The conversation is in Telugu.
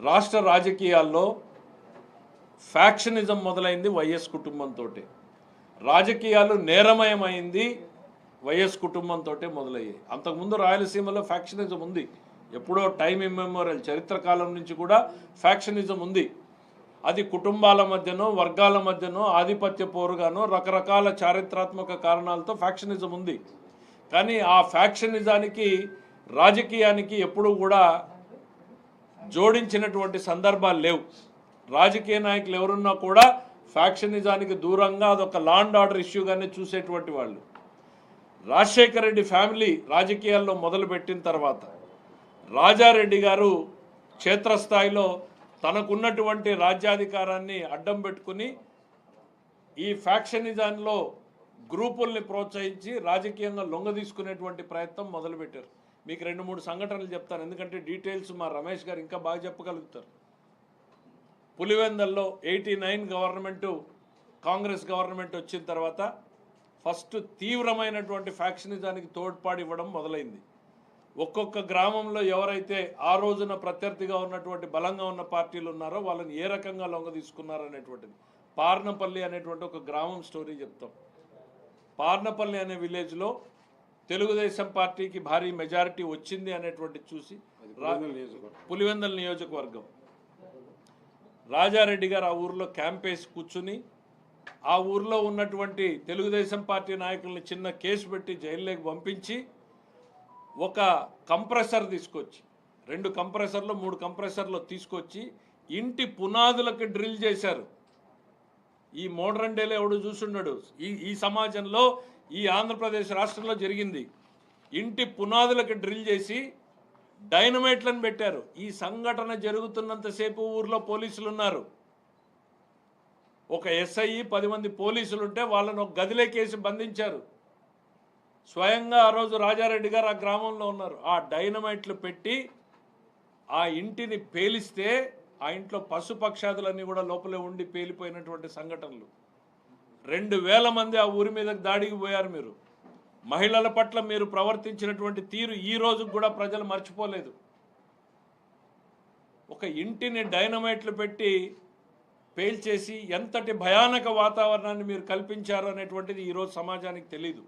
రాష్ట్ర రాజకీయాల్లో ఫ్యాక్షనిజం మొదలైంది వైఎస్ కుటుంబంతో. రాజకీయాలు నేరమయమైంది వైఎస్ కుటుంబంతో మొదలయ్యాయి. అంతకుముందు రాయలసీమలో ఫ్యాక్షనిజం ఉంది, ఎప్పుడో టైం ఇమ్మెమోరియల్ చరిత్ర కాలం నుంచి కూడా ఫ్యాక్షనిజం ఉంది. అది కుటుంబాల మధ్యనో వర్గాల మధ్యనో ఆధిపత్య పోరుగానో రకరకాల చారిత్రాత్మక కారణాలతో ఫ్యాక్షనిజం ఉంది. కానీ ఆ ఫ్యాక్షనిజానికి రాజకీయానికి ఎప్పుడూ కూడా జోడించినటువంటి సందర్భాలు లేవు. రాజకీయ నాయకులు ఎవరున్నా కూడా ఫ్యాక్షనిజానికి దూరంగా అదొక లా అండ్ ఆర్డర్ ఇష్యూగానే చూసేటువంటి వాళ్ళు. రాజశేఖర రెడ్డి ఫ్యామిలీ రాజకీయాల్లో మొదలుపెట్టిన తర్వాత రాజారెడ్డి గారు క్షేత్రస్థాయిలో తనకున్నటువంటి రాజ్యాధికారాన్ని అడ్డం పెట్టుకుని ఈ ఫ్యాక్షనిజంలో గ్రూపుల్ని ప్రోత్సహించి రాజకీయంగా లొంగదీసుకునేటువంటి ప్రయత్నం మొదలుపెట్టారు. మీకు 2-3 సంఘటనలు చెప్తాను, ఎందుకంటే డీటెయిల్స్ మా రమేష్ గారు ఇంకా బాగా చెప్పగలుగుతారు. పులివెందల్లో 89 గవర్నమెంటు కాంగ్రెస్ గవర్నమెంట్ వచ్చిన తర్వాత ఫస్ట్ తీవ్రమైనటువంటి ఫ్యాక్షనిజానికి తోడ్పాటు ఇవ్వడం మొదలైంది. ఒక్కొక్క గ్రామంలో ఎవరైతే ఆ రోజున ప్రత్యర్థిగా ఉన్నటువంటి బలంగా ఉన్న పార్టీలు ఉన్నారో వాళ్ళని ఏ రకంగా లొంగ తీసుకున్నారనేటువంటిది. పార్నపల్లి అనేటువంటి ఒక గ్రామం స్టోరీ చెప్తాం. పార్నపల్లి అనే విలేజ్లో తెలుగుదేశం పార్టీకి భారీ మెజారిటీ వచ్చింది అనేటువంటి చూసి పులివెందల నియోజకవర్గం రాజారెడ్డి గారు ఆ ఊర్లో క్యాంప్ వేసి కూర్చుని ఆ ఊర్లో ఉన్నటువంటి తెలుగుదేశం పార్టీ నాయకుల్ని చిన్న కేసు పెట్టి జైల్లోకి పంపించి ఒక కంప్రెసర్ తీసుకొచ్చి 2 కంప్రెసర్లు 3 కంప్రెసర్లు తీసుకొచ్చి ఇంటి పునాదులకు డ్రిల్ చేశారు. ఈ మోడర్న్ డేలో ఎవడు చూసున్నాడు? ఈ సమాజంలో ఈ ఆంధ్రప్రదేశ్ రాష్ట్రంలో జరిగింది. ఇంటి పునాదులకు డ్రిల్ చేసి డైనమైట్లను పెట్టారు. ఈ సంఘటన జరుగుతున్నంతసేపు ఊర్లో పోలీసులు ఉన్నారు. ఒక ఎస్ఐ 10 మంది పోలీసులు ఉంటే వాళ్ళను ఒక గదిలోకేసి బంధించారు. స్వయంగా ఆ రోజు రాజారెడ్డి గారు ఆ గ్రామంలో ఉన్నారు. ఆ డైనమైట్లు పెట్టి ఆ ఇంటిని పేలిస్తే ఆ ఇంట్లో పశుపక్షాదులన్నీ కూడా లోపలే ఉండి పేలిపోయినటువంటి సంఘటనలు. 2000 మంది ఆ ఊరి మీద దాడికి పోయారు. మీరు మహిళల పట్ల మీరు ప్రవర్తించినటువంటి తీరు ఈ రోజు కూడా ప్రజలు మర్చిపోలేదు. ఒక ఇంటిని డైనమైట్లు పెట్టి పేల్చేసి ఎంతటి భయానక వాతావరణాన్ని మీరు కల్పించారు అనేటువంటిది ఈరోజు సమాజానికి తెలీదు.